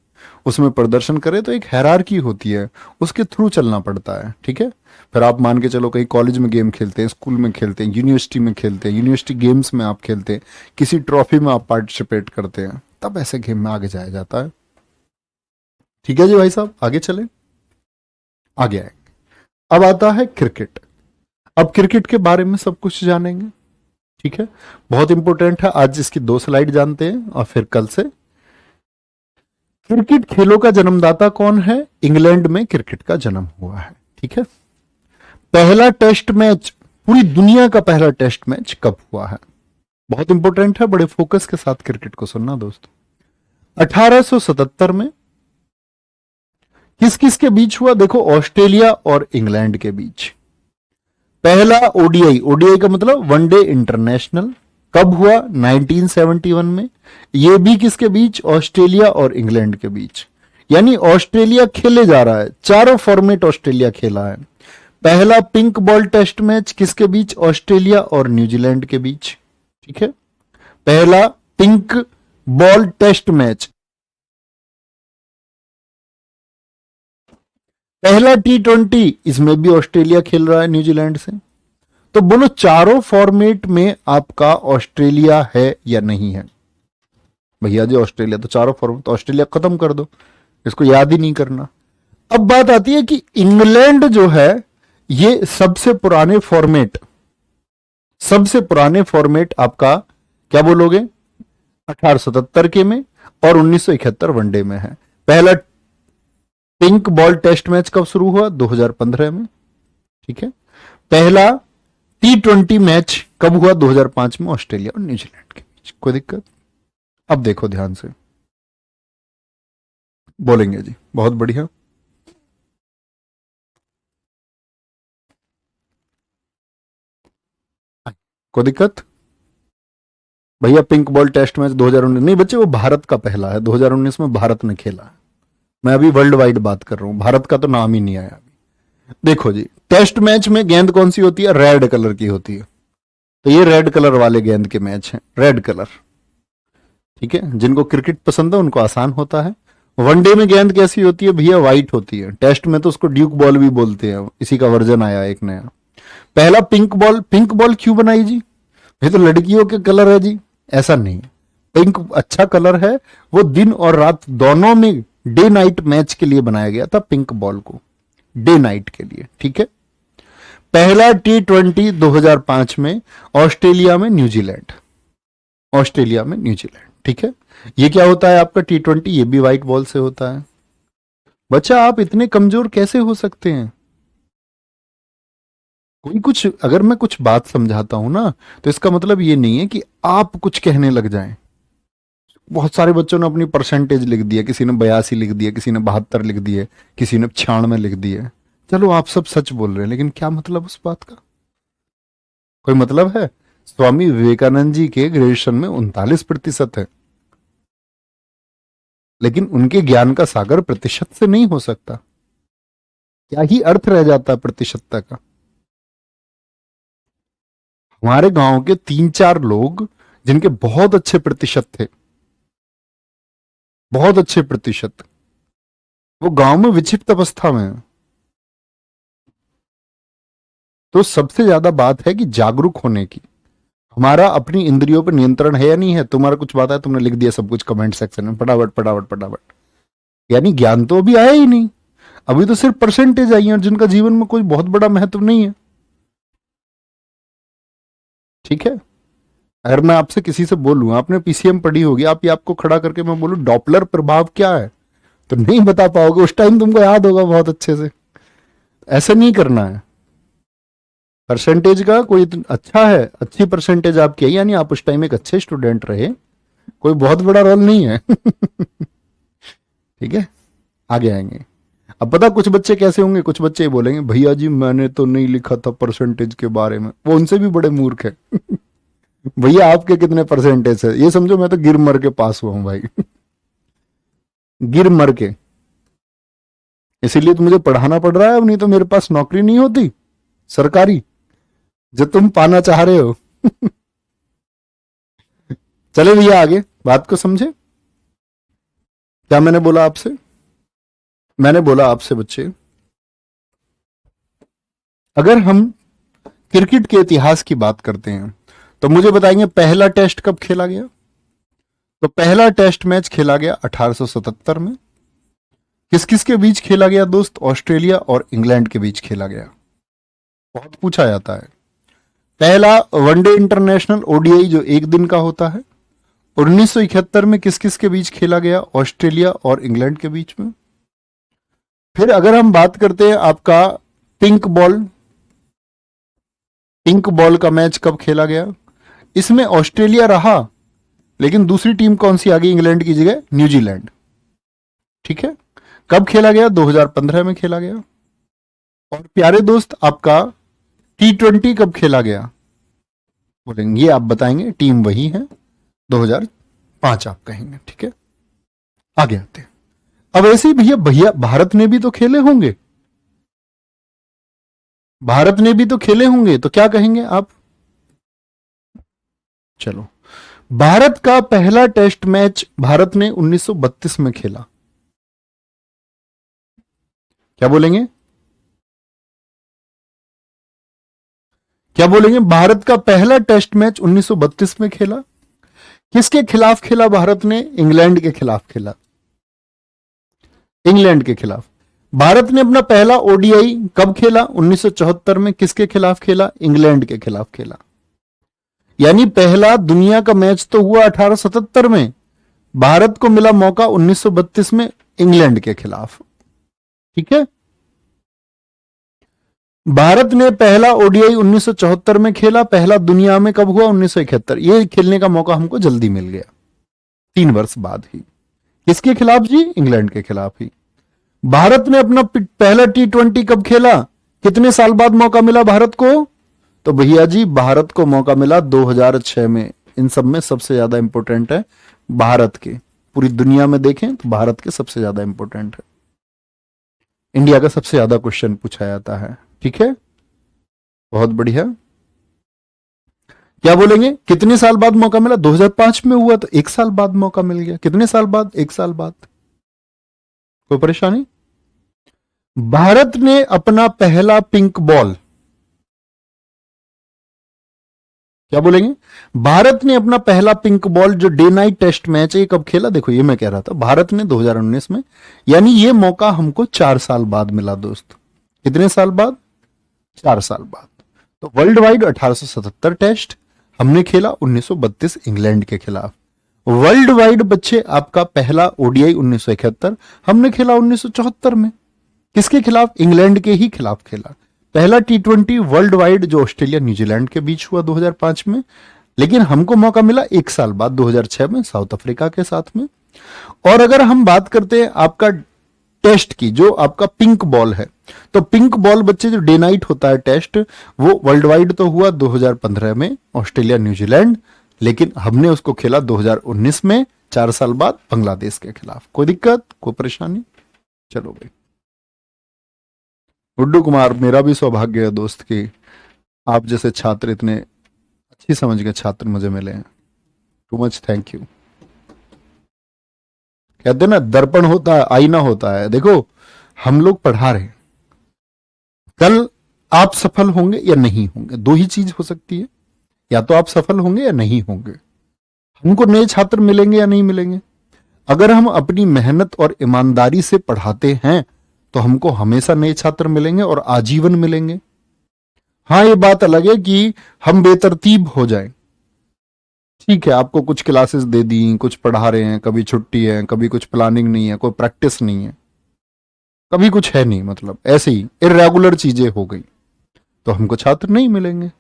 उसमें प्रदर्शन करें तो एक हैरारकी होती है, उसके थ्रू चलना पड़ता है। ठीक है, फिर आप मान के चलो कहीं कॉलेज में गेम खेलते हैं, स्कूल में खेलते हैं, यूनिवर्सिटी में खेलते हैं, यूनिवर्सिटी गेम्स में आप खेलते हैं, किसी ट्रॉफी में आप पार्टिसिपेट करते हैं, तब ऐसे गेम में आगे जाया जाता है। ठीक है जी भाई साहब, आगे चले। आगे आए, अब आता है क्रिकेट। अब क्रिकेट के बारे में सब कुछ जानेंगे। ठीक है, बहुत इंपॉर्टेंट है। आज इसकी 2 स्लाइड जानते हैं और फिर कल से क्रिकेट खेलों का जन्मदाता कौन है? इंग्लैंड में क्रिकेट का जन्म हुआ है। ठीक है, पहला टेस्ट मैच, पूरी दुनिया का पहला टेस्ट मैच कब हुआ है? बहुत इंपॉर्टेंट है, बड़े फोकस के साथ क्रिकेट को सुनना दोस्तों। 1877 में। किस किस के बीच हुआ? देखो, ऑस्ट्रेलिया और इंग्लैंड के बीच। पहला ओडीआई, ओडीआई का मतलब वनडे इंटरनेशनल, कब हुआ? 1971 में। यह भी किसके बीच? ऑस्ट्रेलिया और इंग्लैंड के बीच। यानी ऑस्ट्रेलिया खेले जा रहा है, चारों फॉर्मेट ऑस्ट्रेलिया खेला है। पहला पिंक बॉल टेस्ट मैच किसके बीच? ऑस्ट्रेलिया और न्यूजीलैंड के बीच। ठीक है, पहला पिंक बॉल टेस्ट मैच पहला T20, इसमें भी ऑस्ट्रेलिया खेल रहा है न्यूजीलैंड से। तो बोलो चारों फॉर्मेट में आपका ऑस्ट्रेलिया है या नहीं है? भैया जी ऑस्ट्रेलिया, तो चारों फॉर्मेट तो ऑस्ट्रेलिया खत्म कर दो, इसको याद ही नहीं करना। अब बात आती है कि इंग्लैंड जो है ये सबसे पुराने फॉर्मेट आपका क्या बोलोगे? 1877 के में और 1971 वनडे में है। पहला पिंक बॉल टेस्ट मैच कब शुरू हुआ? 2015 में। ठीक है। पहला T20 मैच कब हुआ? 2005 में, ऑस्ट्रेलिया और न्यूजीलैंड के बीच। कोई दिक्कत? अब देखो ध्यान से, बोलेंगे जी, बहुत बढ़िया। कोई दिक्कत? भैया पिंक बॉल टेस्ट मैच 2019 नहीं बच्चे, वो भारत का पहला है, 2019 में भारत ने खेला है। मैं अभी वर्ल्ड वाइड बात कर रहा हूं, भारत का तो नाम ही नहीं आया अभी। देखो जी, टेस्ट मैच में गेंद कौन सी होती है? रेड कलर की होती है। तो ये रेड कलर वाले गेंद के मैच हैं, रेड कलर। ठीक है, जिनको क्रिकेट पसंद है उनको आसान होता है। वनडे में गेंद कैसी होती है भैया? व्हाइट होती है। टेस्ट में तो उसको ड्यूक बॉल भी बोलते हैं, इसी का वर्जन आया एक नया। पहला पिंक बॉल क्यों बनाई जी? ये तो लड़कियों के कलर है जी, ऐसा नहीं। पिंक अच्छा कलर है, वो दिन और रात दोनों में डे नाइट मैच के लिए बनाया गया था पिंक बॉल को, डे नाइट के लिए। ठीक है। पहला T20 2005 में ऑस्ट्रेलिया में न्यूजीलैंड। ठीक है। ये क्या होता है आपका T20? ये भी व्हाइट बॉल से होता है। बच्चा आप इतने कमजोर कैसे हो सकते हैं? कोई कुछ, अगर मैं कुछ बात समझाता हूं ना, तो इसका मतलब ये नहीं है कि आप कुछ कहने लग जाएं। बहुत सारे बच्चों ने अपनी परसेंटेज लिख दिया, किसी ने 82 लिख दिया, किसी ने 72 लिख दिए, किसी ने 96 लिख दिए। चलो आप सब सच बोल रहे हैं, लेकिन क्या मतलब उस बात का? कोई मतलब है? स्वामी विवेकानंद जी के ग्रेजुएशन में 39% है, लेकिन उनके ज्ञान का सागर प्रतिशत से नहीं हो सकता। क्या ही अर्थ रह जाता है प्रतिशतता का? हमारे गांव के 3-4 लोग जिनके बहुत अच्छे प्रतिशत थे, बहुत अच्छे प्रतिशत, वो गांव में विक्षिप्त अवस्था में है। तो सबसे ज्यादा बात है कि जागरूक होने की। हमारा अपनी इंद्रियों पर नियंत्रण है या नहीं है? तुम्हारा कुछ बात है, तुमने लिख दिया सब कुछ कमेंट सेक्शन में, फटाफट फटाफट फटाफट। यानी ज्ञान तो अभी आया ही नहीं, अभी तो सिर्फ परसेंटेज आई है, और जिनका जीवन में कोई बहुत बड़ा महत्व नहीं है। ठीक है। अगर मैं आपसे किसी से बोलूं, आपने पीसीएम पढ़ी होगी, आपको खड़ा करके मैं बोलूं डॉपलर प्रभाव क्या है, तो नहीं बता पाओगे। उस टाइम तुमको याद होगा बहुत अच्छे से। ऐसे नहीं करना है। परसेंटेज का कोई अच्छा है, अच्छी परसेंटेज आपकी है, यानी आप उस टाइम एक अच्छे स्टूडेंट रहे, कोई बहुत बड़ा रोल नहीं है। ठीक है। आगे आएंगे। अब पता कुछ बच्चे कैसे होंगे, कुछ बच्चे ये बोलेंगे भैया जी मैंने तो नहीं लिखा था परसेंटेज के बारे में, वो उनसे भी बड़े मूर्ख है। भैया आपके कितने परसेंटेज है? ये समझो मैं तो गिर मर के पास हुआ हूं भाई। गिर मर के, इसीलिए तो मुझे पढ़ाना पड़ रहा है, अब नहीं तो मेरे पास नौकरी नहीं होती सरकारी, जो तुम पाना चाह रहे हो। चले भैया आगे, बात को समझे। क्या मैंने बोला आपसे? मैंने बोला आपसे बच्चे, अगर हम क्रिकेट के इतिहास की बात करते हैं तो मुझे बताएंगे पहला टेस्ट कब खेला गया? तो पहला टेस्ट मैच खेला गया 1877 में। किस किस के बीच खेला गया दोस्त? ऑस्ट्रेलिया और इंग्लैंड के बीच खेला गया। बहुत पूछा जाता है। पहला वनडे इंटरनेशनल ओडीआई जो एक दिन का होता है, 1971 में किस किस के बीच खेला गया? ऑस्ट्रेलिया और इंग्लैंड के बीच में। फिर अगर हम बात करते हैं आपका पिंक बॉल का मैच कब खेला गया? इसमें ऑस्ट्रेलिया रहा, लेकिन दूसरी टीम कौन सी आ गई इंग्लैंड की जगह? न्यूजीलैंड। ठीक है। कब खेला गया? 2015 में खेला गया। और प्यारे दोस्त आपका T20 कब खेला गया? बोलेंगे ये आप बताएंगे, टीम वही है 2005 आप कहेंगे। ठीक है। आगे आते हैं। अब ऐसे ही भैया भैया भारत ने भी तो खेले होंगे, भारत ने भी तो खेले होंगे, तो क्या कहेंगे आप? चलो, भारत का पहला टेस्ट मैच भारत ने 1932 में खेला। क्या बोलेंगे? क्या बोलेंगे? भारत का पहला टेस्ट मैच 1932 में खेला। किसके खिलाफ खेला भारत ने? इंग्लैंड के खिलाफ खेला। इंग्लैंड के खिलाफ। भारत ने अपना पहला ओडीआई कब खेला? 1974 में। किसके खिलाफ खेला? इंग्लैंड के खिलाफ खेला। यानी पहला दुनिया का मैच तो हुआ 1877 में, भारत को मिला मौका 1932 में इंग्लैंड के खिलाफ। ठीक है। भारत ने पहला ओडीआई 1974 में खेला, पहला दुनिया में कब हुआ? 1971। ये खेलने का मौका हमको जल्दी मिल गया, 3 वर्ष बाद ही। किसके खिलाफ जी? इंग्लैंड के खिलाफ ही। भारत ने अपना पहला T20 कब खेला? कितने साल बाद मौका मिला भारत को? तो भैया जी भारत को मौका मिला 2006 में। इन सब में सबसे ज्यादा इंपॉर्टेंट है भारत के, पूरी दुनिया में देखें तो भारत के सबसे ज्यादा इंपॉर्टेंट है। इंडिया का सबसे ज्यादा क्वेश्चन पूछा जाता है। ठीक है, बहुत बढ़िया। क्या बोलेंगे? कितने साल बाद मौका मिला? 2005 में हुआ तो 1 साल बाद मौका मिल गया। कितने साल बाद? 1 साल बाद। कोई परेशानी? भारत ने अपना पहला पिंक बॉल, क्या बोलेंगे? भारत ने अपना पहला पिंक बॉल जो डे नाइट टेस्ट मैच है कब खेला? देखो ये मैं कह रहा था, भारत ने 2019 में। यानी ये मौका हमको 4 साल बाद मिला दोस्त। कितने साल बाद? 4 साल बाद। तो वर्ल्ड वाइड 1877 टेस्ट हमने खेला, 1932 इंग्लैंड के खिलाफ। वर्ल्ड वाइड बच्चे आपका पहला ओडीआई 1971 हमने खेला 1974 में। किसके खिलाफ? इंग्लैंड के ही खिलाफ खेला। पहला T20 वर्ल्ड वाइड जो ऑस्ट्रेलिया न्यूजीलैंड के बीच हुआ 2005 में, लेकिन हमको मौका मिला 1 साल बाद 2006 में साउथ अफ्रीका के साथ में। और अगर हम बात करते हैं आपका टेस्ट की, जो आपका पिंक बॉल है, तो पिंक बॉल बच्चे जो डे नाइट होता है टेस्ट, वो वर्ल्ड वाइड तो हुआ 2015 में ऑस्ट्रेलिया न्यूजीलैंड, लेकिन हमने उसको खेला 2019 में 4 साल बाद बांग्लादेश के खिलाफ। कोई दिक्कत, कोई परेशानी? चलो भाई। गुड्डू कुमार, मेरा भी सौभाग्य है दोस्त कि आप जैसे छात्र, इतने अच्छी समझ के छात्र मुझे मिले हैं। Too much thank you. कहते हैं ना, दर्पण होता है, आईना होता है। देखो हम लोग पढ़ा रहे हैं, कल आप सफल होंगे या नहीं होंगे, 2 ही चीज हो सकती है, या तो आप सफल होंगे या नहीं होंगे। हमको नए छात्र मिलेंगे या नहीं मिलेंगे। अगर हम अपनी मेहनत और ईमानदारी से पढ़ाते हैं तो हमको हमेशा नए छात्र मिलेंगे और आजीवन मिलेंगे। हाँ, ये बात अलग है कि हम बेतरतीब हो जाएं। ठीक है, आपको कुछ क्लासेस दे दी, कुछ पढ़ा रहे हैं, कभी छुट्टी है, कभी कुछ प्लानिंग नहीं है, कोई प्रैक्टिस नहीं है, कभी कुछ है नहीं, मतलब ऐसे ही इरेगुलर चीजें हो गई, तो हमको छात्र नहीं मिलेंगे।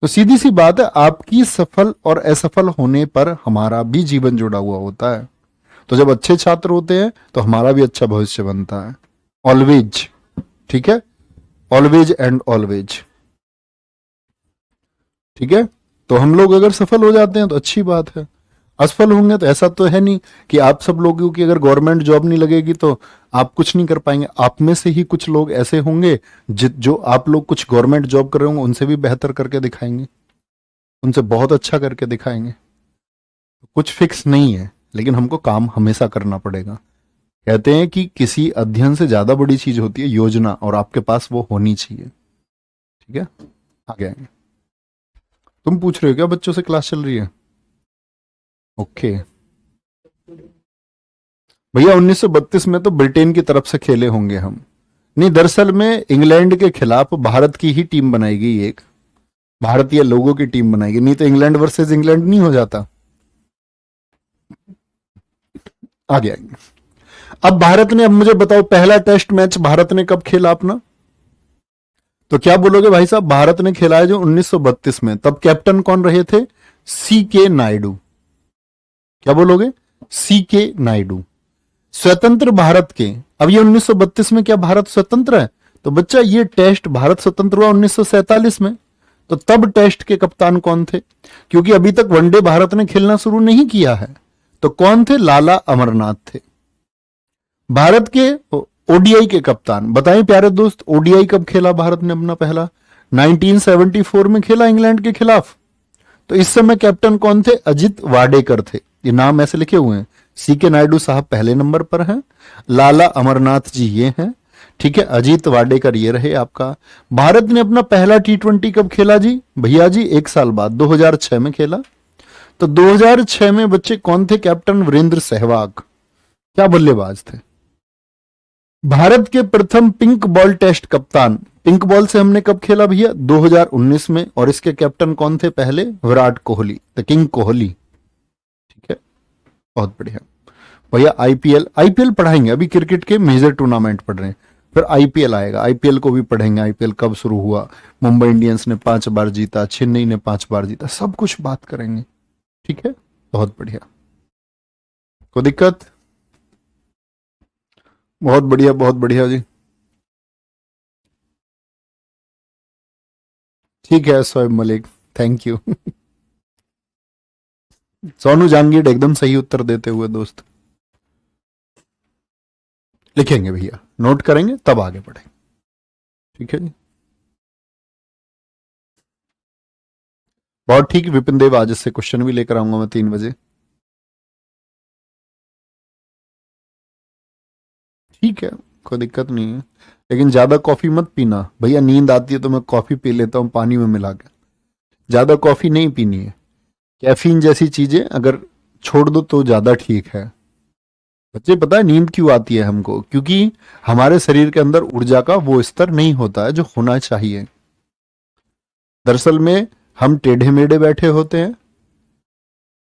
तो सीधी सी बात है, आपकी सफल और असफल होने पर हमारा भी जीवन जुड़ा हुआ होता है। तो जब अच्छे छात्र होते हैं तो हमारा भी अच्छा भविष्य बनता है। ऑलवेज, ठीक है, ऑलवेज एंड ऑलवेज। ठीक है, तो हम लोग अगर सफल हो जाते हैं तो अच्छी बात है, असफल होंगे तो ऐसा तो है नहीं कि आप सब लोगों की अगर गवर्नमेंट जॉब नहीं लगेगी तो आप कुछ नहीं कर पाएंगे। आप में से ही कुछ लोग ऐसे होंगे जो आप लोग कुछ गवर्नमेंट जॉब कर रहे होंगे, उनसे भी बेहतर करके दिखाएंगे, उनसे बहुत अच्छा करके दिखाएंगे। कुछ फिक्स नहीं है, लेकिन हमको काम हमेशा करना पड़ेगा। कहते हैं कि किसी अध्ययन से ज्यादा बड़ी चीज होती है योजना, और आपके पास वो होनी चाहिए। ठीक है, आगे आएंगे। तुम पूछ रहे हो क्या बच्चों से क्लास चल रही है? ओके भैया, 1932 में तो ब्रिटेन की तरफ से खेले होंगे हम। नहीं, दरअसल में इंग्लैंड के खिलाफ भारत की ही टीम बनाई गई, एक भारतीय लोगों की टीम बनाई गई, नहीं तो इंग्लैंड वर्सेस इंग्लैंड नहीं हो जाता। आगे आएंगे। अब भारत ने, अब मुझे बताओ पहला टेस्ट मैच भारत ने कब खेला अपना? तो क्या बोलोगे भाई साहब? भारत ने खेला है जो 1932 में। तब कैप्टन कौन रहे थे? C.K. नायडू। क्या बोलोगे? C.K. नायडू। स्वतंत्र भारत के, अब ये 1932 में क्या भारत स्वतंत्र है? तो बच्चा ये टेस्ट भारत स्वतंत्र हुआ 1947 में। तो तब टेस्ट के कप्तान कौन थे? क्योंकि अभी तक वनडे भारत ने खेलना शुरू नहीं किया है। तो कौन थे? लाला अमरनाथ थे भारत के ओडीआई के कप्तान। बताएं प्यारे दोस्त, ओडीआई कब खेला भारत ने अपना पहला? 1974 में खेला इंग्लैंड के खिलाफ। तो इस समय कैप्टन कौन थे? अजित वाडेकर थे। ये नाम ऐसे लिखे हुए हैं। C.K. नायडू साहब पहले नंबर पर हैं, लाला अमरनाथ जी ये हैं, ठीक है, अजीत वाडेकर ये रहे आपका। भारत ने अपना पहला T20 कब खेला जी भैया जी? 1 साल बाद, 2006 में खेला। तो 2006 में बच्चे कौन थे कैप्टन? वीरेंद्र सहवाग, क्या बल्लेबाज थे। भारत के प्रथम पिंक बॉल टेस्ट कप्तान, पिंक बॉल से हमने कब खेला भैया? 2019 में, और इसके कैप्टन कौन थे पहले? Virat Kohli, the king Kohli. ठीक है, बहुत बढ़िया भैया। आईपीएल, आईपीएल पढ़ाएंगे, अभी क्रिकेट के मेजर टूर्नामेंट पढ़ रहे हैं, फिर आईपीएल आएगा, आईपीएल को भी पढ़ेंगे। आईपीएल कब शुरू हुआ, मुंबई इंडियंस ने 5 बार जीता, चेन्नई ने 5 बार जीता, सब कुछ बात करेंगे। ठीक है, बहुत बढ़िया, कोई दिक्कत? बहुत बढ़िया, बहुत बढ़िया जी। ठीक है शोएब मलिक, थैंक यू। सोनू जहांगीर एकदम सही उत्तर देते हुए दोस्त। लिखेंगे भैया, नोट करेंगे तब आगे बढ़ेंगे। ठीक है जी, बहुत ठीक। विपिन देव, आज से क्वेश्चन भी लेकर आऊंगा मैं 3 बजे। ठीक है, कोई दिक्कत नहीं है, लेकिन ज्यादा कॉफी मत पीना भैया, नींद आती है तो मैं कॉफी पी लेता हूँ पानी में मिला के। ज्यादा कॉफी नहीं पीनी है, कैफीन जैसी चीजें अगर छोड़ दो तो ज्यादा ठीक है। बच्चे, पता है नींद क्यों आती है हमको? क्योंकि हमारे शरीर के अंदर ऊर्जा का वो स्तर नहीं होता है जो होना चाहिए। दरअसल में हम टेढ़े मेढ़े बैठे होते हैं,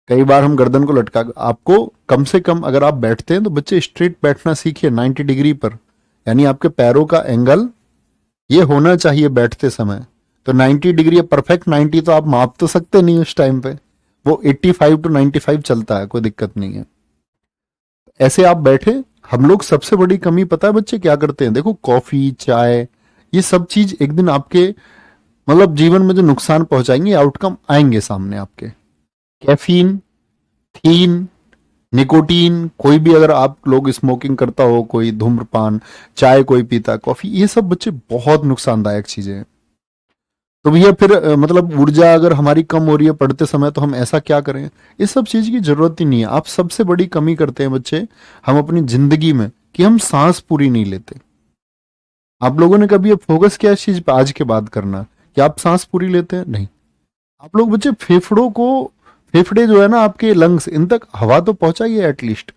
कई बार हम गर्दन को लटका, आपको कम से कम अगर आप बैठते हैं तो बच्चे स्ट्रेट बैठना सीखिए 90 डिग्री पर, यानी आपके पैरों का एंगल ये होना चाहिए बैठते समय। तो 90 डिग्री या परफेक्ट 90 तो आप माप तो सकते नहीं उस टाइम पे, वो 85 टू 95 चलता है, कोई दिक्कत नहीं है। ऐसे आप बैठे। हम लोग सबसे बड़ी कमी पता है बच्चे क्या करते हैं? देखो, कॉफी चाय ये सब चीज एक दिन आपके मतलब जीवन में जो नुकसान पहुंचाएंगे, आउटकम आएंगे सामने आपके। कैफीन, थीन, निकोटीन, कोई भी अगर आप लोग स्मोकिंग करता हो, कोई धूम्रपान, चाय कोई पीता, कॉफी, ये सब बच्चे बहुत नुकसानदायक चीजें हैं। तो भैया फिर मतलब ऊर्जा अगर हमारी कम हो रही है पढ़ते समय, तो हम ऐसा क्या करें? इस सब चीज की जरूरत ही नहीं है। आप सबसे बड़ी कमी करते हैं बच्चे हम अपनी जिंदगी में, कि हम सांस पूरी नहीं लेते। आप लोगों ने कभी फोकस किया इस चीज पे आज के बाद करना, कि आप सांस पूरी लेते हैं? नहीं। आप लोग बच्चे फेफड़ों को, फेफड़े जो है ना आपके लंग्स, इन तक हवा तो पहुंचाइए एटलीस्ट।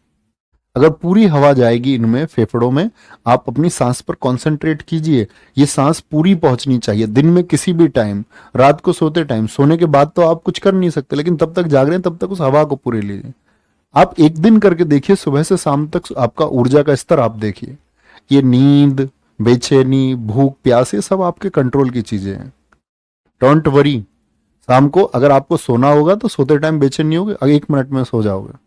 अगर पूरी हवा जाएगी इनमें फेफड़ों में, आप अपनी सांस पर कंसंट्रेट कीजिए। ये सांस पूरी पहुंचनी चाहिए दिन में किसी भी टाइम, रात को सोते टाइम, सोने के बाद तो आप कुछ कर नहीं सकते, लेकिन तब तक जाग रहे हैं तब तक उस हवा को पूरे लीजिए। आप एक दिन करके देखिए, सुबह से शाम तक आपका ऊर्जा का स्तर आप देखिए। ये नींद, बेचैनी, भूख प्यास, ये सब आपके कंट्रोल की चीजें हैं। डोंट वरी, शाम को अगर आपको सोना होगा तो सोते टाइम बेचैन नहीं होगे, अगर 1 मिनट में सो जाओगे।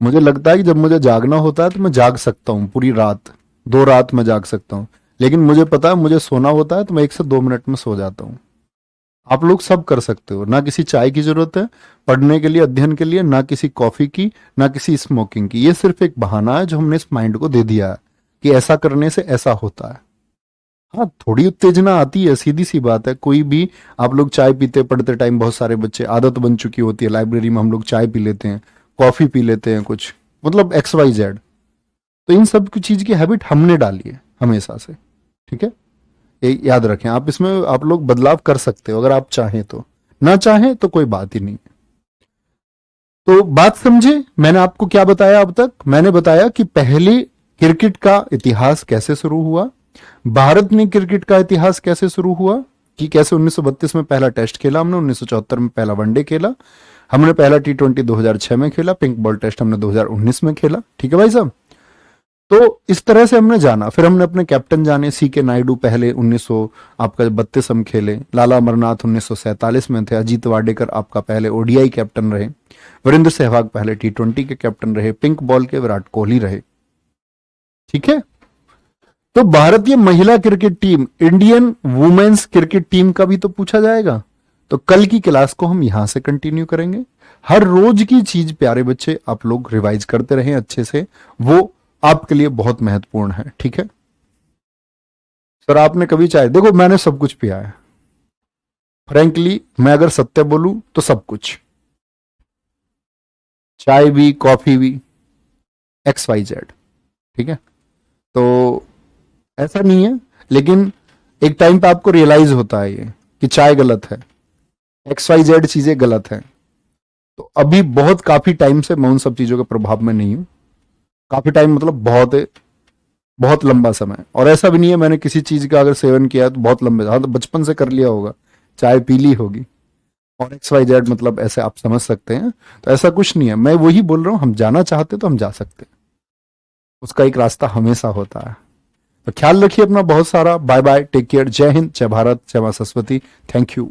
मुझे लगता है कि जब मुझे जागना होता है तो मैं जाग सकता हूँ पूरी रात, 2 रात में जाग सकता हूँ, लेकिन मुझे पता है मुझे सोना होता है तो मैं 1 से 2 मिनट में सो जाता हूँ। आप लोग सब कर सकते हो, ना किसी चाय की जरूरत है पढ़ने के लिए, अध्ययन के लिए, ना किसी कॉफी की, ना किसी स्मोकिंग की। ये सिर्फ एक बहाना है जो हमने इस माइंड को दे दिया है कि ऐसा करने से ऐसा होता है। हाँ, थोड़ी उत्तेजना आती है, सीधी सी बात है। कोई भी, आप लोग चाय पीते पढ़ते टाइम, बहुत सारे बच्चे आदत बन चुकी होती है, लाइब्रेरी में हम लोग चाय पी लेते हैं, कॉफी पी लेते हैं, कुछ मतलब XYZ। तो इन सब की चीज की हैबिट हमने डाली है हमेशा से। ठीक है, ये याद रखें। आप इसमें आप लोग बदलाव कर सकते हो अगर आप चाहें तो, ना चाहें तो कोई बात ही नहीं। तो बात समझे, मैंने आपको क्या बताया अब तक? मैंने बताया कि पहले क्रिकेट का इतिहास कैसे शुरू हुआ, भारत में क्रिकेट का इतिहास कैसे शुरू हुआ, कि कैसे 1932 में पहला टेस्ट खेला हमने, 1974 में पहला वनडे खेला हमने, पहला T20 2006 में खेला, पिंक बॉल टेस्ट हमने 2019 में खेला। ठीक है भाई साहब, तो इस तरह से हमने जाना। फिर हमने अपने कैप्टन जाने, CK नायडू पहले 1900 आपका 32 हम खेले, लाला अमरनाथ 1947 में थे, अजीत वाडेकर आपका पहले ODI कैप्टन रहे, वीरेंद्र सहवाग पहले T20 के कैप्टन रहे, पिंक बॉल के विराट कोहली रहे। ठीक है, तो भारतीय महिला cricket team, Indian women's cricket team का भी तो पूछा जाएगा। तो कल की क्लास को हम यहां से कंटिन्यू करेंगे। हर रोज की चीज प्यारे बच्चे आप लोग रिवाइज करते रहें अच्छे से, वो आपके लिए बहुत महत्वपूर्ण है। ठीक है सर, आपने कभी चाय, देखो मैंने सब कुछ पिया है, फ्रेंकली मैं अगर सत्य बोलूं तो सब कुछ, चाय भी, कॉफी भी, XYZ। ठीक है, तो ऐसा नहीं है, लेकिन एक टाइम पे आपको रियलाइज होता है ये कि चाय गलत है, XYZ चीजें गलत हैं। तो अभी बहुत काफी टाइम से मैं उन सब चीजों के प्रभाव में नहीं हूं। काफी टाइम मतलब बहुत बहुत लंबा समय। और ऐसा भी नहीं है मैंने किसी चीज का अगर सेवन किया है तो बहुत लंबे, हाँ तो बचपन से कर लिया होगा, चाय पी ली होगी, और XYZ मतलब ऐसे आप समझ सकते हैं। तो ऐसा कुछ नहीं है, मैं वही बोल रहा हूं, हम जाना चाहते तो हम जा सकते हैं, उसका एक रास्ता हमेशा होता है। तो ख्याल रखिए अपना बहुत सारा। बाय बाय, टेक केयर, जय हिंद, जय भारत, जय मां सरस्वती। Thank you.